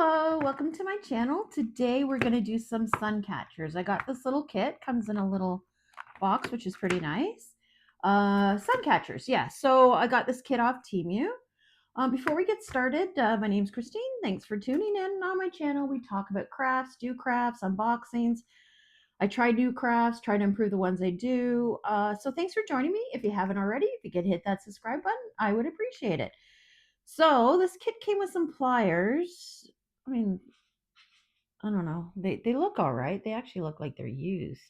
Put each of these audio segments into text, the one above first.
Hello, welcome to my channel. Today we're going to do some sun catchers. I got this little kit, comes in a little box, which is pretty nice. Sun catchers, yeah. So I got this kit off Temu. Before we get started, my name's Christine. Thanks for tuning in on my channel. We talk about crafts, do crafts, unboxings. I try new crafts, try to improve the ones I do. So thanks for joining me. If you haven't already, if you could hit that subscribe button, I would appreciate it. So this kit came with some pliers. I mean, I don't know. They look all right. They actually look like they're used.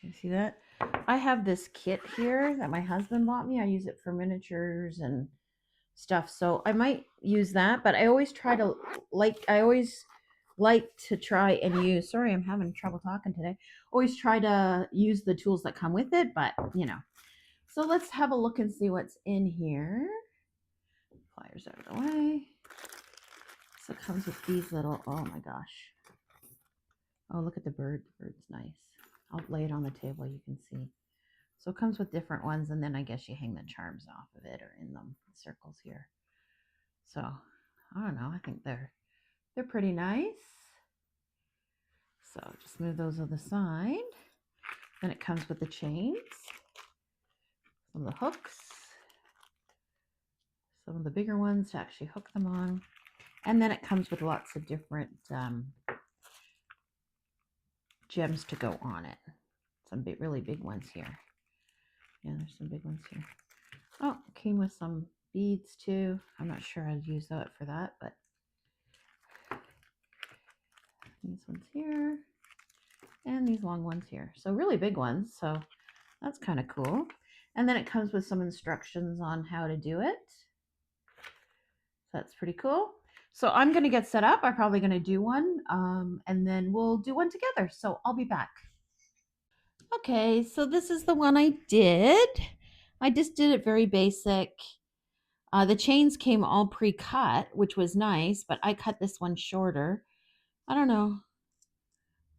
You see that? I have this kit here that my husband bought me. I use it for miniatures and stuff. So I might use that, but I always try to I always like to try and use, sorry, I'm having trouble talking today. Always try to use the tools that come with it, but you know. So let's have a look and see what's in here. Pliers out of the way. So it comes with these little, oh my gosh. Oh, look at the bird. The bird's nice. I'll lay it on the table. You can see. So it comes with different ones, and then I guess you hang the charms off of it or in them, circles here. So I don't know. I think they're pretty nice. So just move those to the side. Then it comes with the chains, some of the hooks, some of the bigger ones to actually hook them on. And then it comes with lots of different gems to go on it. Some really big ones here. Yeah, there's some big ones here. Oh, it came with some beads too. I'm not sure I'd use that for that, but these ones here and these long ones here. So really big ones. So that's kind of cool. And then it comes with some instructions on how to do it. So that's pretty cool. So I'm going to get set up. I'm probably going to do one and then we'll do one together. So I'll be back. Okay, so this is the one I did. I just did it very basic. The chains came all pre-cut, which was nice, but I cut this one shorter. I don't know.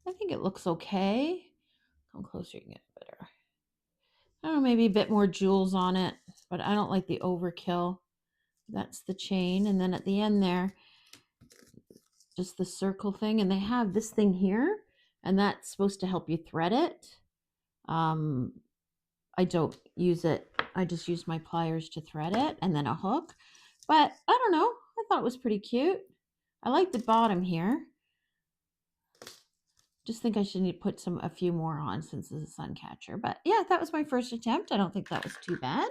I think it looks okay. Come closer, you can get better. I don't know, maybe a bit more jewels on it, but I don't like the overkill. That's the chain. And then at the end there, just the circle thing. And they have this thing here, and that's supposed to help you thread it. I don't use it. I just use my pliers to thread it and then a hook. But I don't know. I thought it was pretty cute. I like the bottom here. Just think I should need to put a few more on since this is a Suncatcher. But yeah, that was my first attempt. I don't think that was too bad.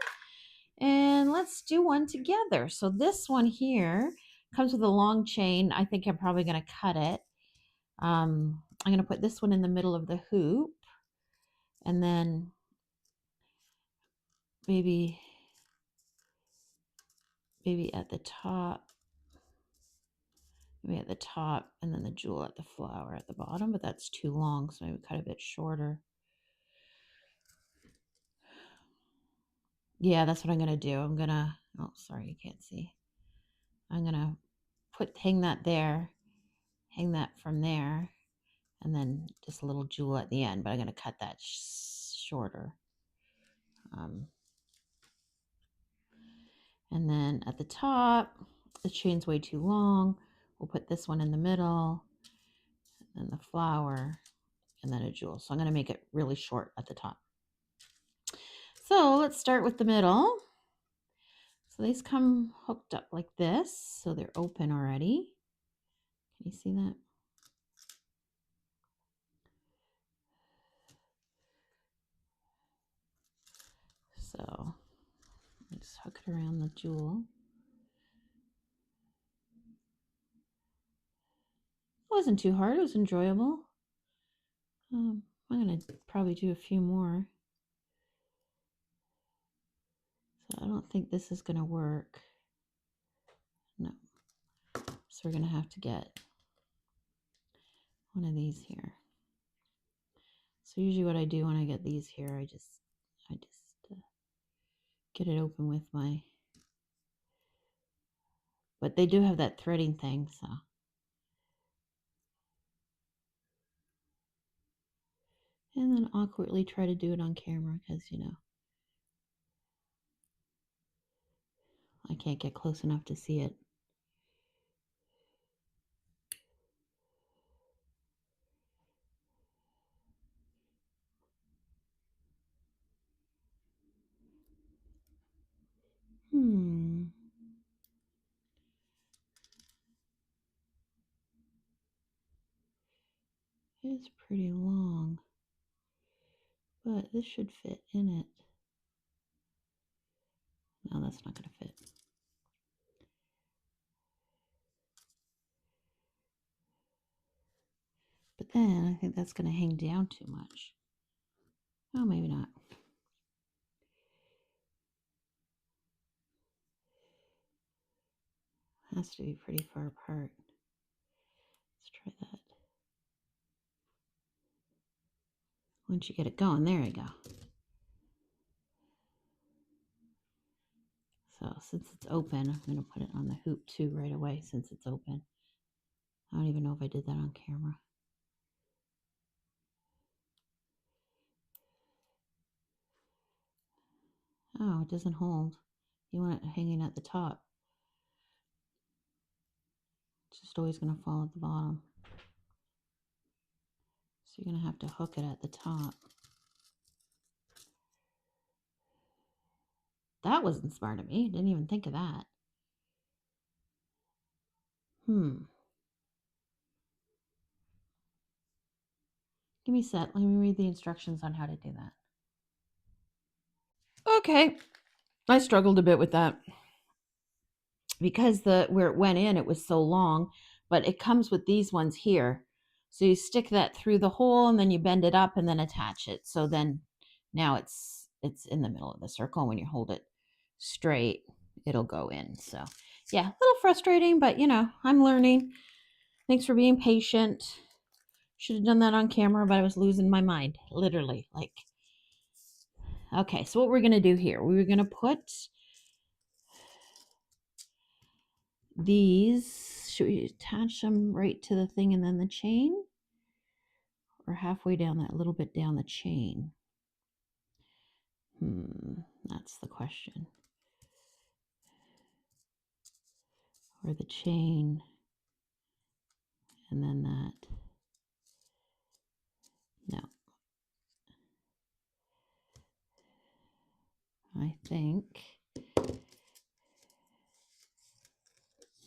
And let's do one together. So this one here comes with a long chain. I think I'm probably going to cut it. I'm going to put this one in the middle of the hoop. And then maybe at the top. Maybe at the top and then the jewel at the flower at the bottom, but that's too long, so maybe cut a bit shorter. Yeah, that's what I'm gonna do. I'm gonna, oh, sorry, you can't see. I'm gonna hang that there, hang that from there, and then just a little jewel at the end, but I'm gonna cut that shorter. And then at the top, the chain's way too long. We'll put this one in the middle, and the flower, and then a jewel. So I'm gonna make it really short at the top. So let's start with the middle. So these come hooked up like this, so they're open already. Can you see that? So just hook it around the jewel. It wasn't too hard, it was enjoyable. I'm gonna probably do a few more. So I don't think this is gonna work. No. So we're gonna have to get one of these here. So usually what I do when I get these here, I just get it open with my, but they do have that threading thing, so. And then awkwardly try to do it on camera because, you know, I can't get close enough to see it. It's pretty long, but this should fit in it. No, that's not going to fit. But then I think that's going to hang down too much. Oh, maybe not. Has to be pretty far apart. Let's try that. Once you get it going, there you go. So since it's open, I'm going to put it on the hoop too right away since it's open. I don't even know if I did that on camera. Oh, it doesn't hold. You want it hanging at the top. It's just always going to fall at the bottom. So you're going to have to hook it at the top. That wasn't smart of me. Didn't even think of that. Give me a sec. Let me read the instructions on how to do that. Okay. I struggled a bit with that because where it went in, it was so long, but it comes with these ones here. So you stick that through the hole and then you bend it up and then attach it. So then now it's in the middle of the circle. When you hold it straight, it'll go in. So yeah, a little frustrating, but I'm learning. Thanks for being patient. Should have done that on camera, but I was losing my mind, literally. Okay, so what we're going to do here, we're going to put these, should we attach them right to the thing and then the chain? Or halfway down that, a little bit down the chain? That's the question. Or the chain and then that. No. I think.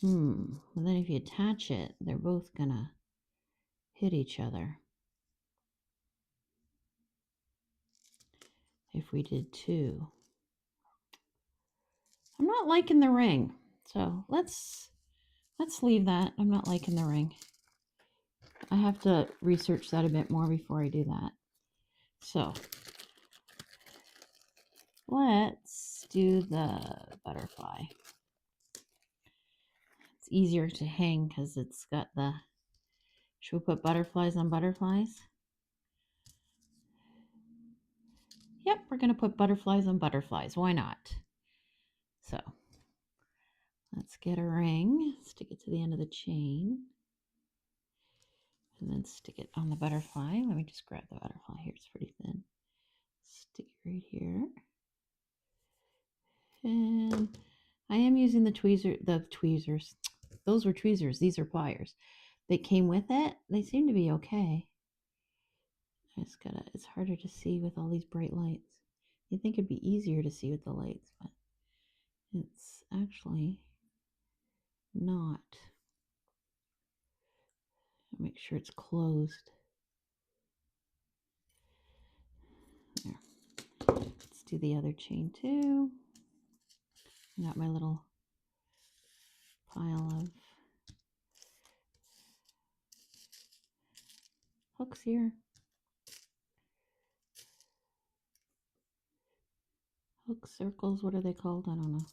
And then if you attach it, they're both gonna hit each other. If we did two. I'm not liking the ring. So let's leave that. I'm not liking the ring. I have to research that a bit more before I do that. So let's do the butterfly. It's easier to hang because it's got the... Should we put butterflies on butterflies? Yep, we're going to put butterflies on butterflies. Why not? So let's get a ring, stick it to the end of the chain, and then stick it on the butterfly. Let me just grab the butterfly here. It's pretty thin. Stick it right here. And I am using the tweezers. Those were tweezers. These are pliers. They came with it. They seem to be okay. It's harder to see with all these bright lights. You'd think it'd be easier to see with the lights, but it's actually not. Make sure it's closed. There. Let's do the other chain too. I got my little pile of hooks here. Hook circles, what are they called? I don't know.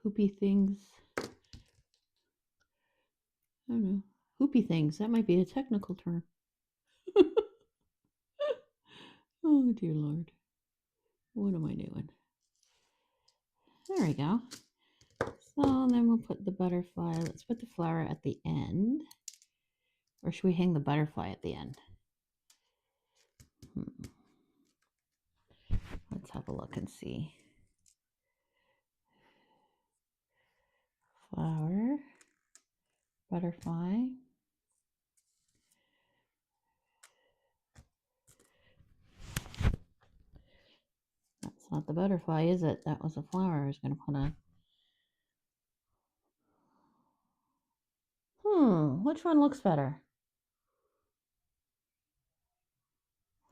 Hoopy things. I don't know. Hoopy things, that might be a technical term. Oh dear Lord. What am I doing? There we go. So then we'll put the butterfly. Let's put the flower at the end. Or should we hang the butterfly at the end? Let's have a look and see. Flower, butterfly. not the butterfly, is it? That was a flower I was going to put on. Which one looks better?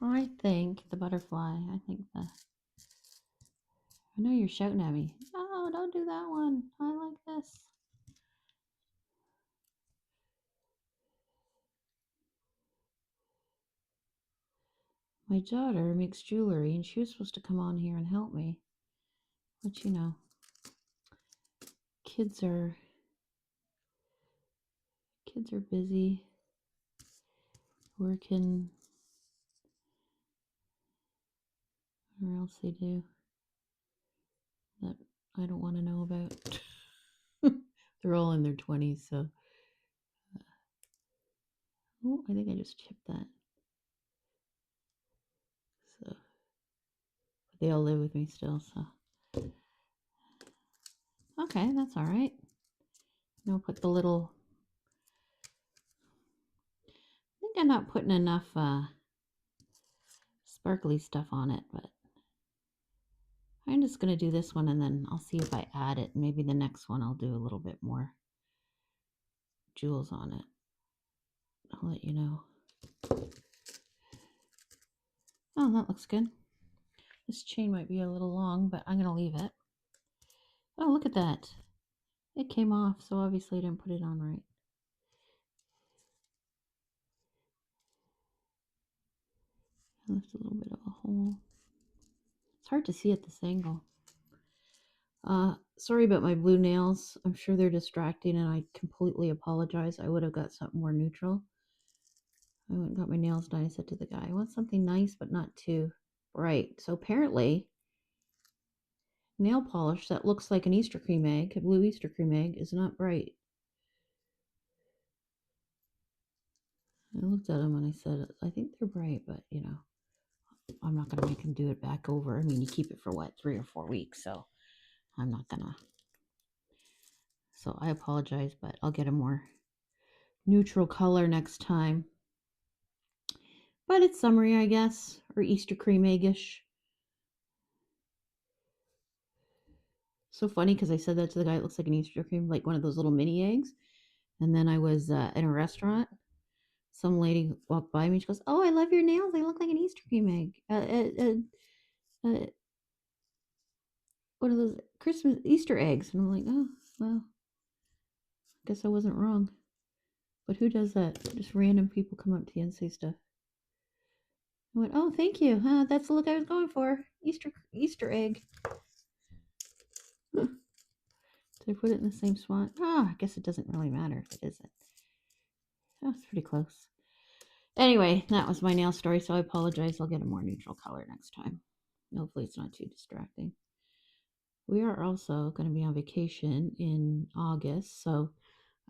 I think the butterfly. I know you're shouting at me. Oh, don't do that one. I like this. My daughter makes jewelry and she was supposed to come on here and help me. But you know, kids are busy working, or else they do that I don't want to know about. They're all in their 20s, so oh, I think I just chipped that. So they all live with me still, so okay, that's all right. Now put the little. I think I'm not putting enough sparkly stuff on it, but I'm just going to do this one and then I'll see if I add it. Maybe the next one I'll do a little bit more jewels on it. I'll let you know. Oh, that looks good. This chain might be a little long, but I'm going to leave it. Oh, look at that. It came off, so obviously I didn't put it on right. I left a little bit of a hole. It's hard to see at this angle. Sorry about my blue nails. I'm sure they're distracting and I completely apologize. I would have got something more neutral. I went and got my nails done. I said to the guy, I want something nice but not too bright. So apparently nail polish that looks like an Easter cream egg, a blue Easter cream egg, is not bright. I looked at them and I said, I think they're bright, but you know, I'm not going to make them do it back over. I mean, you keep it for what, 3 or 4 weeks, so I'm not going to. So I apologize, but I'll get a more neutral color next time. But it's summery, I guess, or Easter cream eggish. So funny because I said that to the guy. It looks like an Easter cream, like one of those little mini eggs. And then I was in a restaurant. Some lady walked by me. She goes, "Oh, I love your nails. They look like an Easter cream egg. One of those Christmas Easter eggs." And I'm like, "Oh, well, I guess I wasn't wrong." But who does that? Just random people come up to you and say stuff. I went, "Oh, thank you. That's the look I was going for. Easter egg." Did I put it in the same spot? Oh, I guess it doesn't really matter if it isn't. That was pretty close. Anyway, that was my nail story, so I apologize. I'll get a more neutral color next time. Hopefully it's not too distracting. We are also going to be on vacation in August, so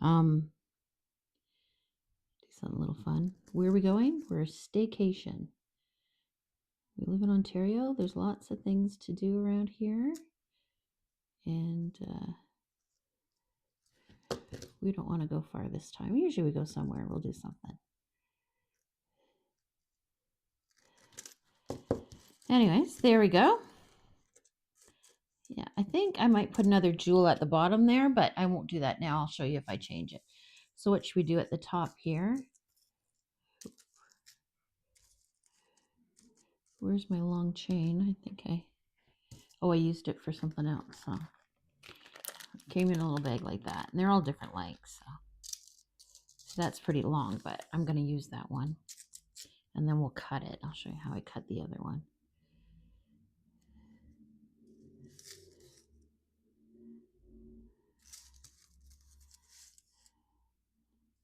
do something a little fun. Where are we going? We're a staycation. We live in Ontario. There's lots of things to do around here, and we don't want to go far this time. Usually we go somewhere. We'll do something. Anyways, there we go. Yeah, I think I might put another jewel at the bottom there, but I won't do that now. I'll show you if I change it. So what should we do at the top here? Where's my long chain? I used it for something else. So it came in a little bag like that. And they're all different lengths. So that's pretty long, but I'm going to use that one. And then we'll cut it. I'll show you how I cut the other one.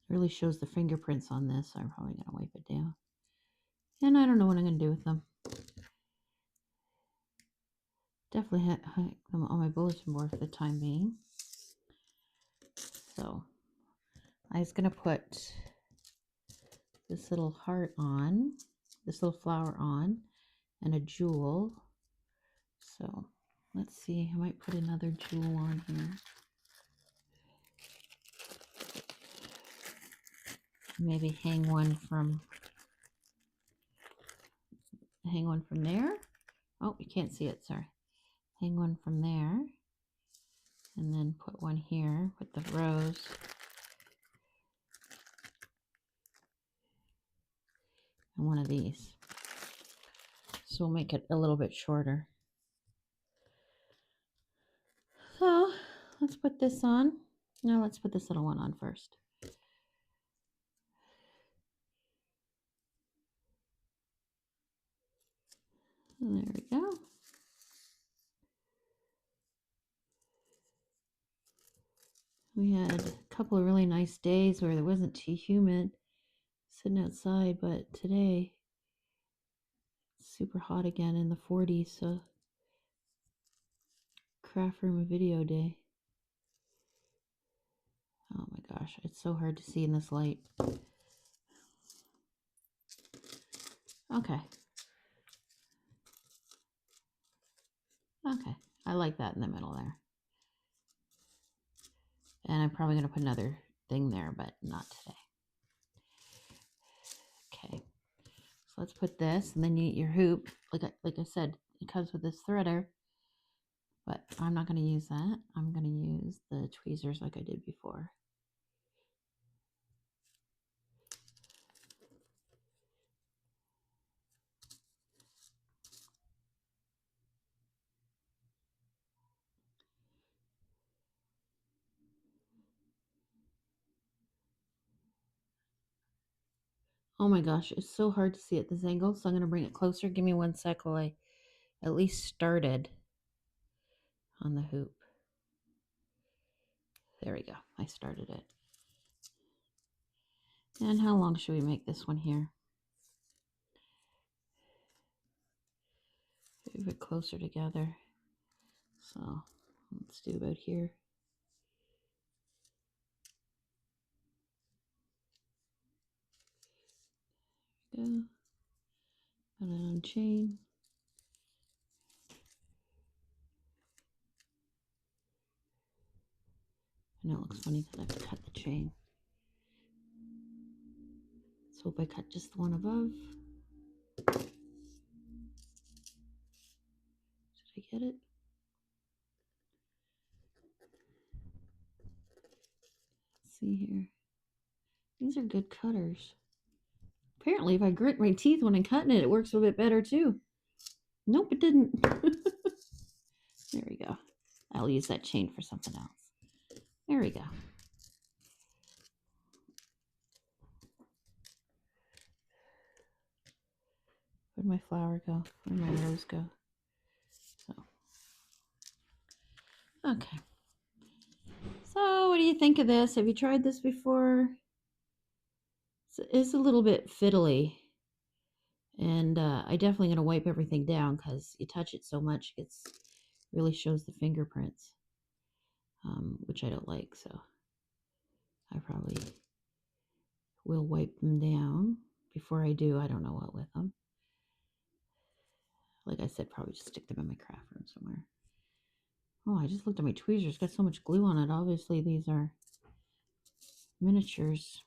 It really shows the fingerprints on this, so I'm probably going to wipe it down. And I don't know what I'm going to do with them. Definitely hang them on my bulletin board for the time being. So I was going to put this little heart on, this little flower on, and a jewel. So let's see, I might put another jewel on here. Maybe hang one from there. Oh, you can't see it, sorry. hang one from there, and then put one here with the rose. And one of these. So we'll make it a little bit shorter. So let's put this on. Now let's put this little one on first. And there we go. We had a couple of really nice days where it wasn't too humid sitting outside, but today it's super hot again in the 40s, so craft room video day. Oh my gosh, it's so hard to see in this light. Okay. Okay, I like that in the middle there. And I'm probably going to put another thing there, but not today. Okay, so let's put this, and then you get your hoop. Like I said, it comes with this threader, but I'm not going to use that. I'm going to use the tweezers like I did before. Oh my gosh, it's so hard to see at this angle, so I'm going to bring it closer. Give me 1 sec while I at least started on the hoop. There we go. I started it. And how long should we make this one here? Move it closer together. So let's do about here. Go. Put it on chain. I know it looks funny because I have to cut the chain. Let's hope I cut just the one above. Did I get it? Let's see here. These are good cutters. Apparently, if I grit my teeth when I'm cutting it, it works a bit better too. Nope, it didn't. There we go. I'll use that chain for something else. There we go. Where'd my flower go? Where'd my rose go? So, okay. So, what do you think of this? Have you tried this before? It's a little bit fiddly. And I definitely going to wipe everything down because you touch it so much, it really shows the fingerprints, which I don't like. So I probably will wipe them down before I do. I don't know what with them. Like I said, probably just stick them in my craft room somewhere. Oh, I just looked at my tweezers. It's got so much glue on it. Obviously, these are miniatures.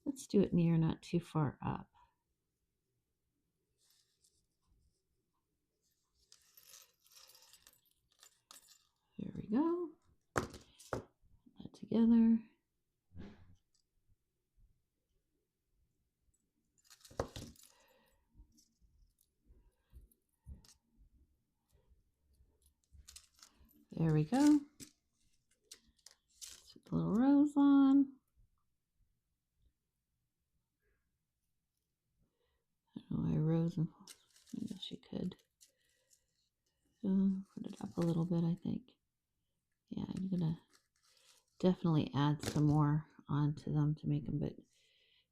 Let's do it near, not too far up. There we go. Put that together. There we go. Let's put the little rose on. I don't know why rose and I guess you could put it up a little bit, I think. Yeah, I'm gonna definitely add some more onto them to make them, but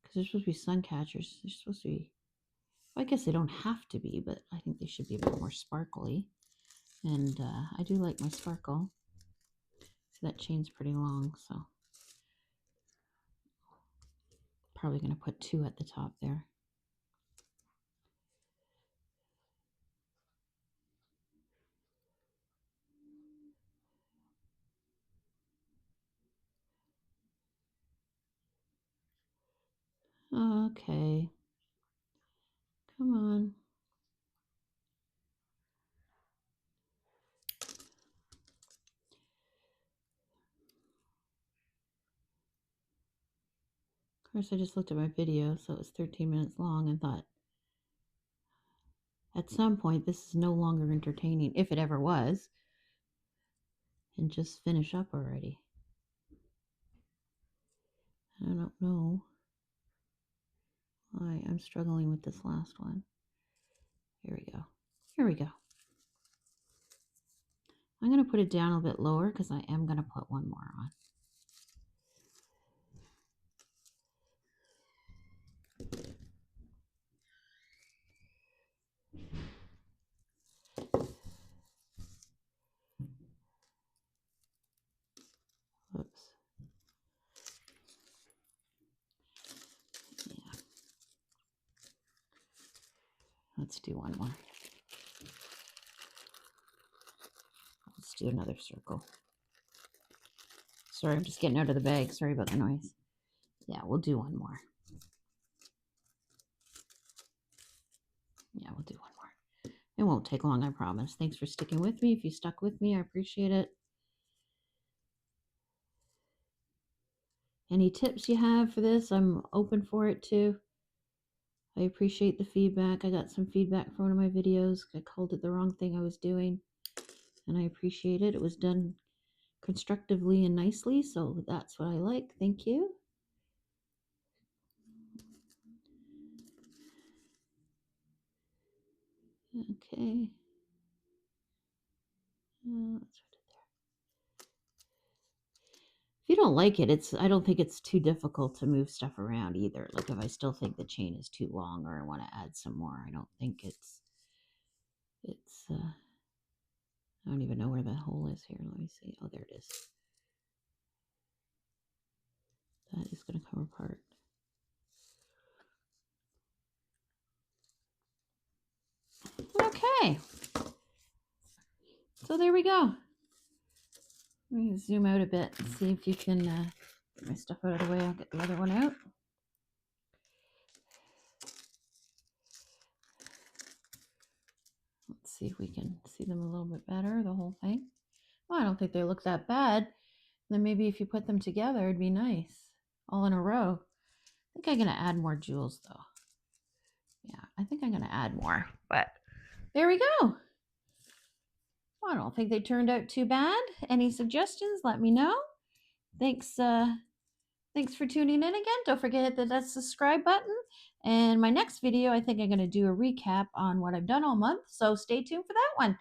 because they're supposed to be sun catchers, they're supposed to be, well, I guess they don't have to be, but I think they should be a bit more sparkly. And I do like my sparkle. So that chain's pretty long, so probably gonna put 2 at the top there. Okay. Come on. Of course, I just looked at my video, so it was 13 minutes long, and thought, at some point, this is no longer entertaining, if it ever was, and just finish up already. I don't know why I'm struggling with this last one. Here we go. Here we go. I'm going to put it down a bit lower because I am going to put one more on. Whoops. Yeah. Let's do one more. Let's do another circle. Sorry, I'm just getting out of the bag. Sorry about the noise. Yeah, we'll do one more. Yeah, we'll do one more. It won't take long, I promise. Thanks for sticking with me. If you stuck with me, I appreciate it. Any tips you have for this, I'm open for it too. I appreciate the feedback. I got some feedback from one of my videos. I called it the wrong thing I was doing, and I appreciate it. It was done constructively and nicely, so that's what I like. Thank you. Okay. Let's put it there. If you don't like it, I don't think it's too difficult to move stuff around either. Like if I still think the chain is too long or I want to add some more, I don't think it's I don't even know where the hole is here. Let me see. Oh, there it is. That is going to come apart. Okay. So there we go. Let me zoom out a bit and see if you can get my stuff out of the way. I'll get the other one out. Let's see if we can see them a little bit better, the whole thing. Well, I don't think they look that bad. Then maybe if you put them together, it'd be nice. All in a row. I think I'm going to add more jewels, though. Yeah, I think I'm going to add more. But there we go. I don't think they turned out too bad. Any suggestions? Let me know. Thanks for tuning in again. Don't forget to hit that subscribe button. And my next video, I think I'm going to do a recap on what I've done all month. So stay tuned for that one.